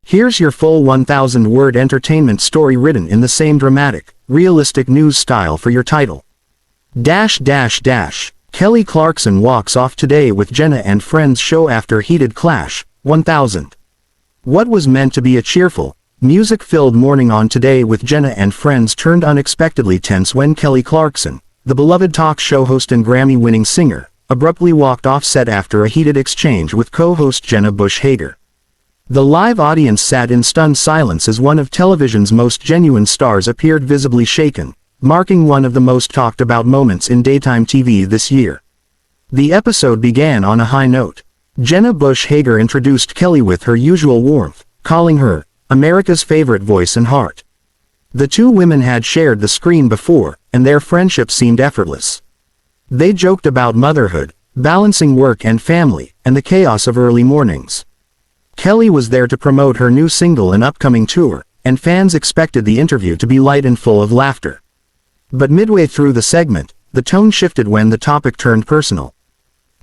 Here's your full 1,000-word entertainment story written in the same dramatic, realistic news style for your title. Kelly Clarkson walks off today with Jenna and friends show after heated clash, 1000. What was meant to be a cheerful, music-filled morning on Today with Jenna and friends turned unexpectedly tense when Kelly Clarkson, the beloved talk show host and Grammy-winning singer, abruptly walked off set after a heated exchange with co-host Jenna Bush Hager. The live audience sat in stunned silence as one of television's most genuine stars appeared visibly shaken, marking one of the most talked-about moments in daytime TV this year. The episode began on a high note. Jenna Bush Hager introduced Kelly with her usual warmth, calling her America's favorite voice and heart. The two women had shared the screen before, and their friendship seemed effortless. They joked about motherhood, balancing work and family, and the chaos of early mornings. Kelly was there to promote her new single and upcoming tour, and fans expected the interview to be light and full of laughter. But midway through the segment, the tone shifted when the topic turned personal.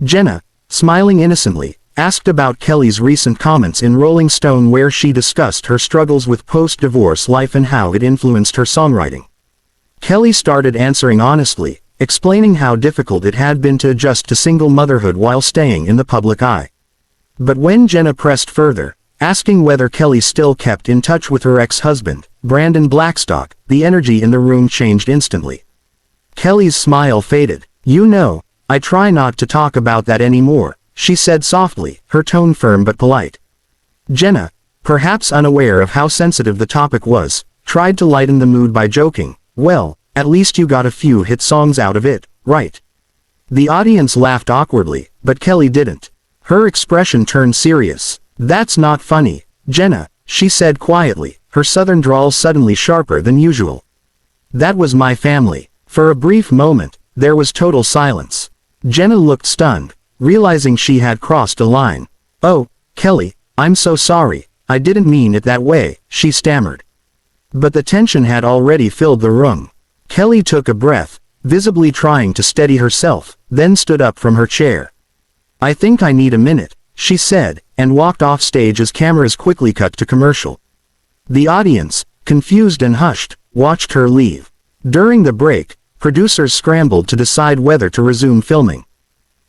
Jenna, smiling innocently, asked about Kelly's recent comments in Rolling Stone where she discussed her struggles with post-divorce life and how it influenced her songwriting. Kelly started answering honestly, explaining how difficult it had been to adjust to single motherhood while staying in the public eye. But when Jenna pressed further, asking whether Kelly still kept in touch with her ex-husband, Brandon Blackstock, the energy in the room changed instantly. Kelly's smile faded. "You know, I try not to talk about that anymore," she said softly, her tone firm but polite. Jenna, perhaps unaware of how sensitive the topic was, tried to lighten the mood by joking, "Well, at least you got a few hit songs out of it, right?" The audience laughed awkwardly, but Kelly didn't. Her expression turned serious. "That's not funny, Jenna," she said quietly, her southern drawl suddenly sharper than usual. "That was my family." For a brief moment, there was total silence. Jenna looked stunned, realizing she had crossed a line. "Oh, Kelly, I'm so sorry, I didn't mean it that way," she stammered. But the tension had already filled the room. Kelly took a breath, visibly trying to steady herself, then stood up from her chair. "I think I need a minute," she said, and walked off stage as cameras quickly cut to commercial. The audience, confused and hushed, watched her leave. During the break, producers scrambled to decide whether to resume filming.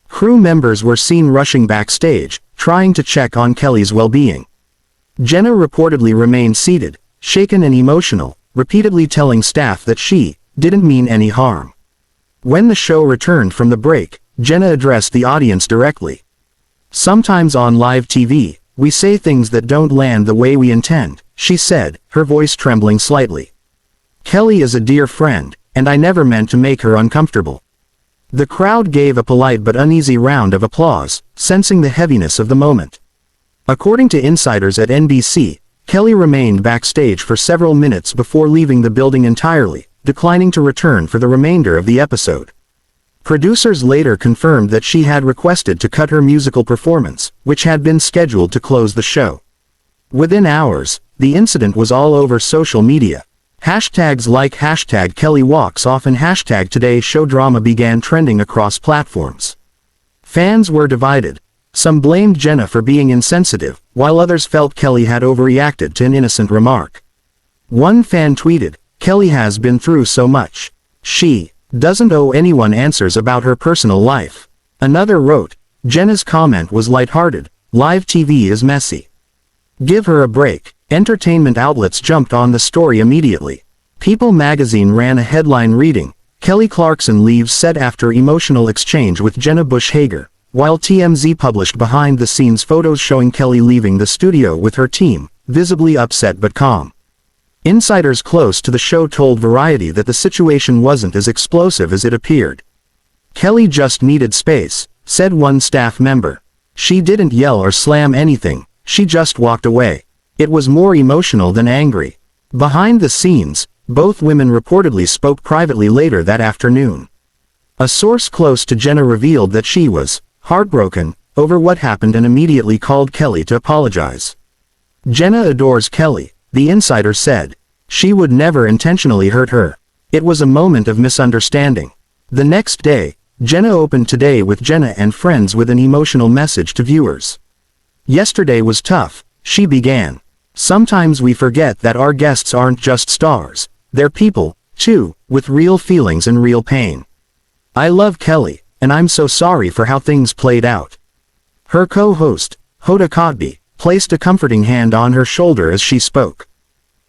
Crew members were seen rushing backstage, trying to check on Kelly's well-being. Jenna reportedly remained seated, shaken and emotional, repeatedly telling staff that she didn't mean any harm. When the show returned from the break, Jenna addressed the audience directly. "Sometimes on live TV, we say things that don't land the way we intend," she said, her voice trembling slightly. "Kelly is a dear friend, and I never meant to make her uncomfortable." The crowd gave a polite but uneasy round of applause, sensing the heaviness of the moment. According to insiders at NBC, Kelly remained backstage for several minutes before leaving the building entirely, declining to return for the remainder of the episode. Producers later confirmed that she had requested to cut her musical performance, which had been scheduled to close the show. Within hours, the incident was all over social media. Hashtags like #KellyWalksOff and #TodayShowDrama began trending across platforms. Fans were divided. Some blamed Jenna for being insensitive, while others felt Kelly had overreacted to an innocent remark. One fan tweeted, "Kelly has been through so much. She doesn't owe anyone answers about her personal life." Another wrote, "Jenna's comment was lighthearted, live TV is messy. Give her a break." Entertainment outlets jumped on the story immediately. People magazine ran a headline reading, "Kelly Clarkson leaves set after emotional exchange with Jenna Bush Hager," while TMZ published behind-the-scenes photos showing Kelly leaving the studio with her team, visibly upset but calm. Insiders close to the show told Variety that the situation wasn't as explosive as it appeared. "Kelly just needed space," said one staff member. "She didn't yell or slam anything, she just walked away. It was more emotional than angry." Behind the scenes, both women reportedly spoke privately later that afternoon. A source close to Jenna revealed that she was heartbroken over what happened and immediately called Kelly to apologize. "Jenna adores Kelly," the insider said. "She would never intentionally hurt her. It was a moment of misunderstanding." The next day, Jenna opened Today with Jenna and friends with an emotional message to viewers. "Yesterday was tough," she began. Sometimes we forget that our guests aren't just stars, they're people, too, with real feelings and real pain. I love Kelly, and I'm so sorry for how things played out. Her co-host, Hoda Kotb, placed a comforting hand on her shoulder as she spoke.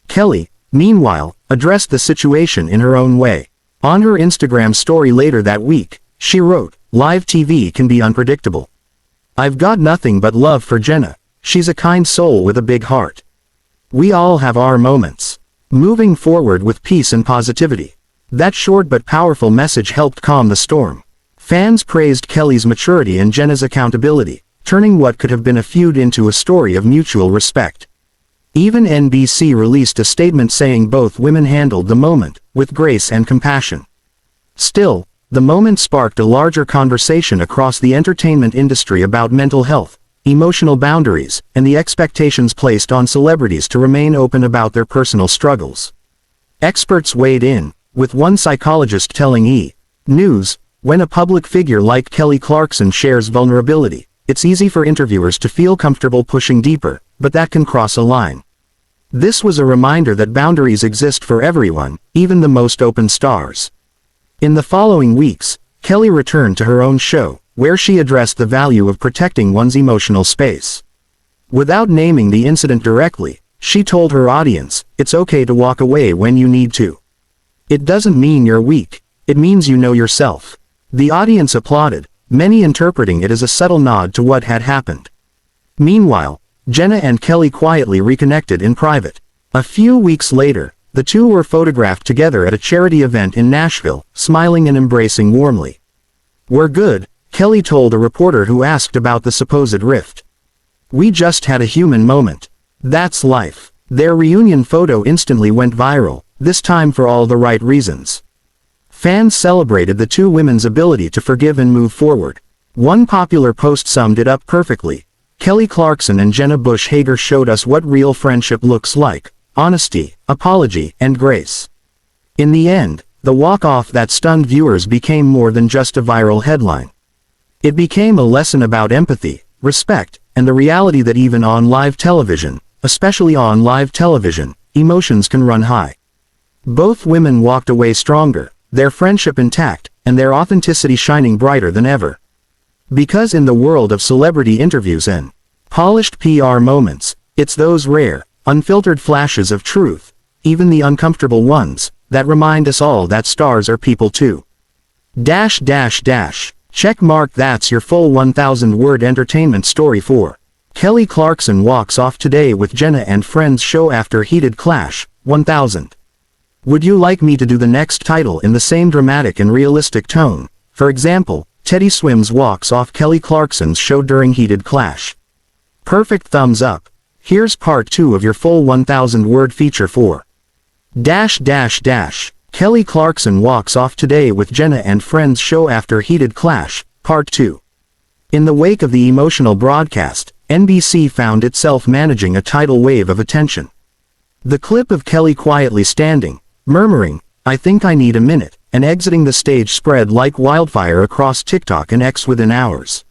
Kelly, meanwhile, addressed the situation in her own way. On her Instagram story later that week, she wrote, "Live TV can be unpredictable. I've got nothing but love for Jenna. She's a kind soul with a big heart. We all have our moments. Moving forward with peace and positivity." That short but powerful message helped calm the storm. Fans praised Kelly's maturity and Jenna's accountability, turning what could have been a feud into a story of mutual respect. Even NBC released a statement saying both women handled the moment with grace and compassion. Still, the moment sparked a larger conversation across the entertainment industry about mental health, emotional boundaries, and the expectations placed on celebrities to remain open about their personal struggles. Experts weighed in, with one psychologist telling E! News, "When a public figure like Kelly Clarkson shares vulnerability, it's easy for interviewers to feel comfortable pushing deeper, but that can cross a line." This was a reminder that boundaries exist for everyone, even the most open stars. In the following weeks, Kelly returned to her own show, where she addressed the value of protecting one's emotional space. Without naming the incident directly, she told her audience, "It's okay to walk away when you need to. It doesn't mean you're weak, it means you know yourself." The audience applauded, many interpreting it as a subtle nod to what had happened. Meanwhile, Jenna and Kelly quietly reconnected in private. A few weeks later, the two were photographed together at a charity event in Nashville, smiling and embracing warmly. "We're good," Kelly told a reporter who asked about the supposed rift. "We just had a human moment. That's life." Their reunion photo instantly went viral, this time for all the right reasons. Fans celebrated the two women's ability to forgive and move forward. One popular post summed it up perfectly. "Kelly Clarkson and Jenna Bush Hager showed us what real friendship looks like: honesty, apology, and grace." In the end, the walk-off that stunned viewers became more than just a viral headline. It became a lesson about empathy, respect, and the reality that even on live television, especially on live television, emotions can run high. Both women walked away stronger, their friendship intact, and their authenticity shining brighter than ever. Because in the world of celebrity interviews and polished PR moments, it's those rare, unfiltered flashes of truth, even the uncomfortable ones, that remind us all that stars are people too. Check mark. That's your full 1,000-word entertainment story for Kelly Clarkson walks off today with Jenna and friends show after heated clash, 1,000. Would you like me to do the next title in the same dramatic and realistic tone? For example, Teddy Swims walks off Kelly Clarkson's show during heated clash. Perfect thumbs up. Here's part 2 of your full 1,000-word feature for Kelly Clarkson walks off today with Jenna and friends show after heated clash, part 2. In the wake of the emotional broadcast, NBC found itself managing a tidal wave of attention. The clip of Kelly quietly standing, murmuring, "I think I need a minute," and exiting the stage spread like wildfire across TikTok and X within hours.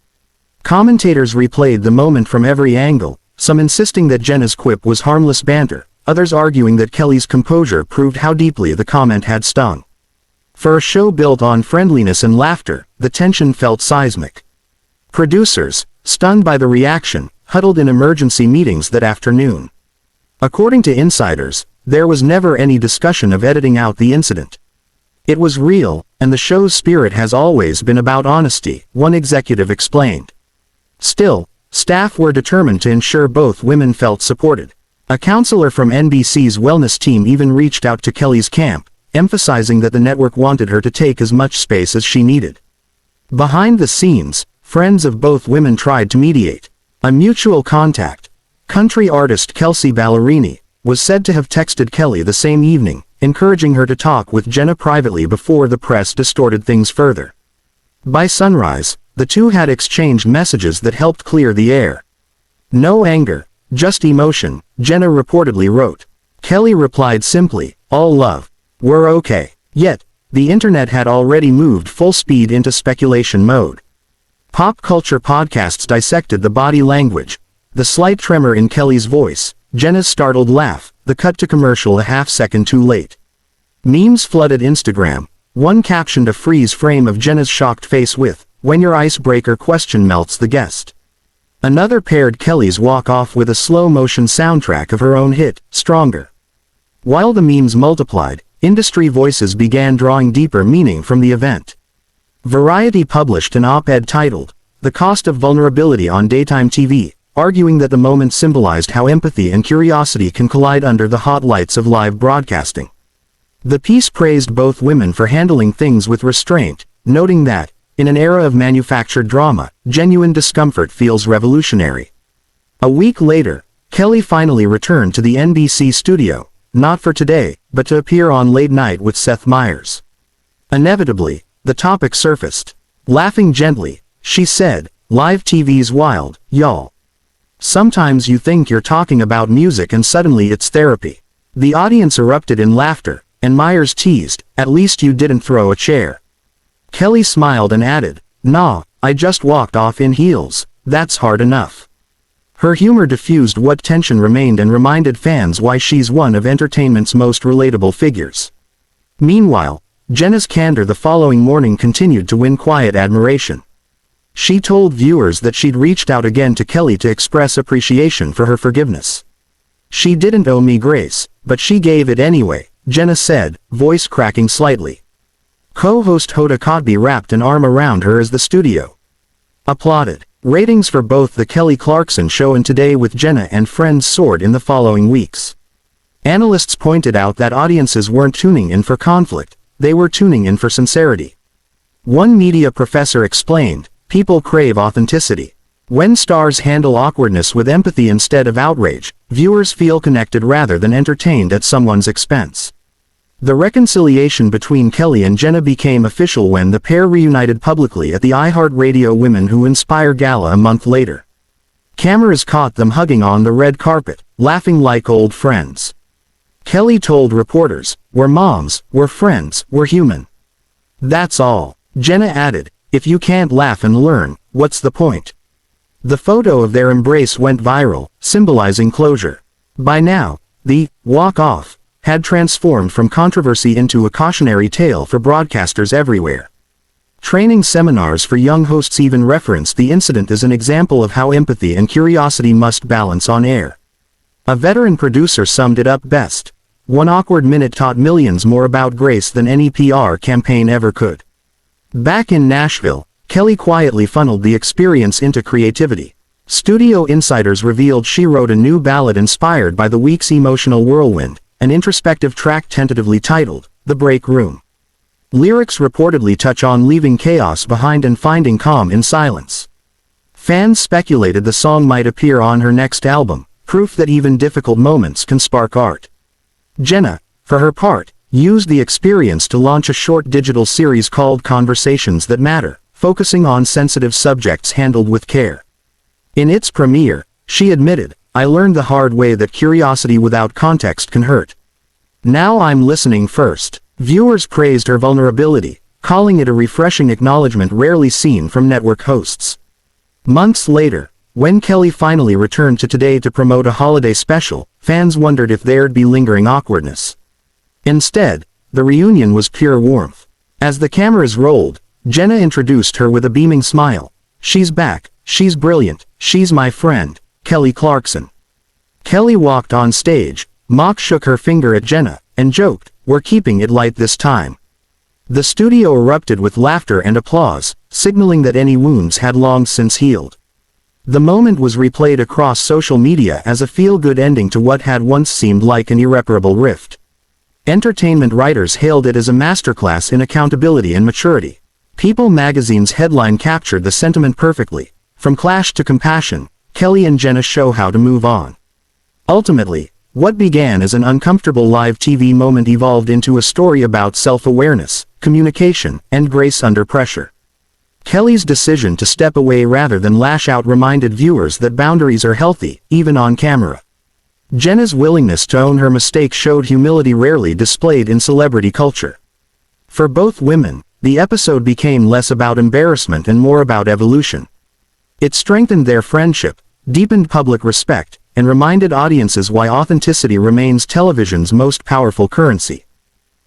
Commentators replayed the moment from every angle, some insisting that Jenna's quip was harmless banter, others arguing that Kelly's composure proved how deeply the comment had stung. For a show built on friendliness and laughter, the tension felt seismic. Producers, stunned by the reaction, huddled in emergency meetings that afternoon. According to insiders, there was never any discussion of editing out the incident. It was real, and the show's spirit has always been about honesty, one executive explained. Still, staff were determined to ensure both women felt supported. A counselor from NBC's wellness team even reached out to Kelly's camp, emphasizing that the network wanted her to take as much space as she needed. Behind the scenes, friends of both women tried to mediate. A mutual contact, country artist Kelsey Ballerini, was said to have texted Kelly the same evening, encouraging her to talk with Jenna privately before the press distorted things further. By sunrise, the two had exchanged messages that helped clear the air. "No anger, just emotion," Jenna reportedly wrote. Kelly replied simply, "All love. We're okay." Yet, the internet had already moved full speed into speculation mode. Pop culture podcasts dissected the body language, the slight tremor in Kelly's voice, Jenna's startled laugh, the cut to commercial a half-second too late. Memes flooded Instagram. One captioned a freeze frame of Jenna's shocked face with, "When your icebreaker question melts the guest." Another paired Kelly's walk-off with a slow-motion soundtrack of her own hit, Stronger. While the memes multiplied, industry voices began drawing deeper meaning from the event. Variety published an op-ed titled, "The Cost of Vulnerability on Daytime TV," arguing that the moment symbolized how empathy and curiosity can collide under the hot lights of live broadcasting. The piece praised both women for handling things with restraint, noting that, in an era of manufactured drama, genuine discomfort feels revolutionary. A week later, Kelly finally returned to the NBC studio, not for Today, but to appear on Late Night with Seth Meyers. Inevitably, the topic surfaced. Laughing gently, she said, "Live TV's wild, y'all. Sometimes you think you're talking about music and suddenly it's therapy." The audience erupted in laughter, and Meyers teased, "At least you didn't throw a chair." Kelly smiled and added, "Nah, I just walked off in heels, that's hard enough." Her humor diffused what tension remained and reminded fans why she's one of entertainment's most relatable figures. Meanwhile, Jenna's candor the following morning continued to win quiet admiration. She told viewers that she'd reached out again to Kelly to express appreciation for her forgiveness. "She didn't owe me grace, but she gave it anyway," Jenna said, voice cracking slightly. Co-host Hoda Kotb wrapped an arm around her as the studio applauded. Ratings for both The Kelly Clarkson Show and Today with Jenna and Friends soared in the following weeks. Analysts pointed out that audiences weren't tuning in for conflict, they were tuning in for sincerity. One media professor explained, "People crave authenticity. When stars handle awkwardness with empathy instead of outrage, viewers feel connected rather than entertained at someone's expense." The reconciliation between Kelly and Jenna became official when the pair reunited publicly at the iHeartRadio Women Who Inspire Gala a month later. Cameras caught them hugging on the red carpet, laughing like old friends. Kelly told reporters, "We're moms, we're friends, we're human. That's all." Jenna added, "If you can't laugh and learn, what's the point?" The photo of their embrace went viral, symbolizing closure. By now, the walk-off had transformed from controversy into a cautionary tale for broadcasters everywhere. Training seminars for young hosts even referenced the incident as an example of how empathy and curiosity must balance on air. A veteran producer summed it up best. "One awkward minute taught millions more about grace than any PR campaign ever could." Back in Nashville, Kelly quietly funneled the experience into creativity. Studio insiders revealed she wrote a new ballad inspired by the week's emotional whirlwind, an introspective track tentatively titled, "The Break Room." Lyrics reportedly touch on leaving chaos behind and finding calm in silence. Fans speculated the song might appear on her next album, proof that even difficult moments can spark art. Jenna, for her part, used the experience to launch a short digital series called Conversations That Matter, focusing on sensitive subjects handled with care. In its premiere, she admitted, "I learned the hard way that curiosity without context can hurt. Now I'm listening first." Viewers praised her vulnerability, calling it a refreshing acknowledgement rarely seen from network hosts. Months later, when Kelly finally returned to Today to promote a holiday special, fans wondered if there'd be lingering awkwardness. Instead, the reunion was pure warmth. As the cameras rolled, Jenna introduced her with a beaming smile. "She's back, she's brilliant, she's my friend, Kelly Clarkson." Kelly walked on stage, shook her finger at Jenna, and joked, "We're keeping it light this time." The studio erupted with laughter and applause, signaling that any wounds had long since healed. The moment was replayed across social media as a feel-good ending to what had once seemed like an irreparable rift. Entertainment writers hailed it as a masterclass in accountability and maturity. People magazine's headline captured the sentiment perfectly. From clash to compassion, Kelly and Jenna show how to move on. Ultimately, what began as an uncomfortable live TV moment evolved into a story about self-awareness, communication, and grace under pressure. Kelly's decision to step away rather than lash out reminded viewers that boundaries are healthy, even on camera. Jenna's willingness to own her mistake showed humility rarely displayed in celebrity culture. For both women, the episode became less about embarrassment and more about evolution. It strengthened their friendship, deepened public respect, and reminded audiences why authenticity remains television's most powerful currency.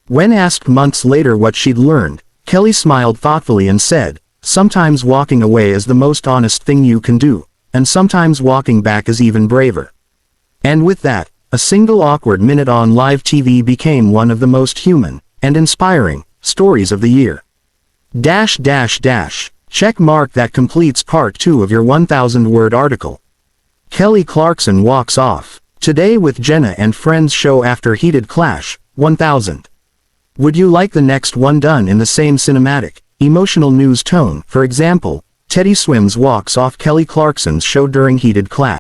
When asked months later what she'd learned, Kelly smiled thoughtfully and said, "Sometimes walking away is the most honest thing you can do, and sometimes walking back is even braver." And with that, a single awkward minute on live TV became one of the most human and inspiring stories of the year. Check mark. That completes part 2 of your 1,000-word article. Kelly Clarkson walks off today with Jenna and Friends show after heated clash, 1,000. Would you like the next one done in the same cinematic, emotional news tone? For example, Teddy Swims walks off Kelly Clarkson's show during heated clash.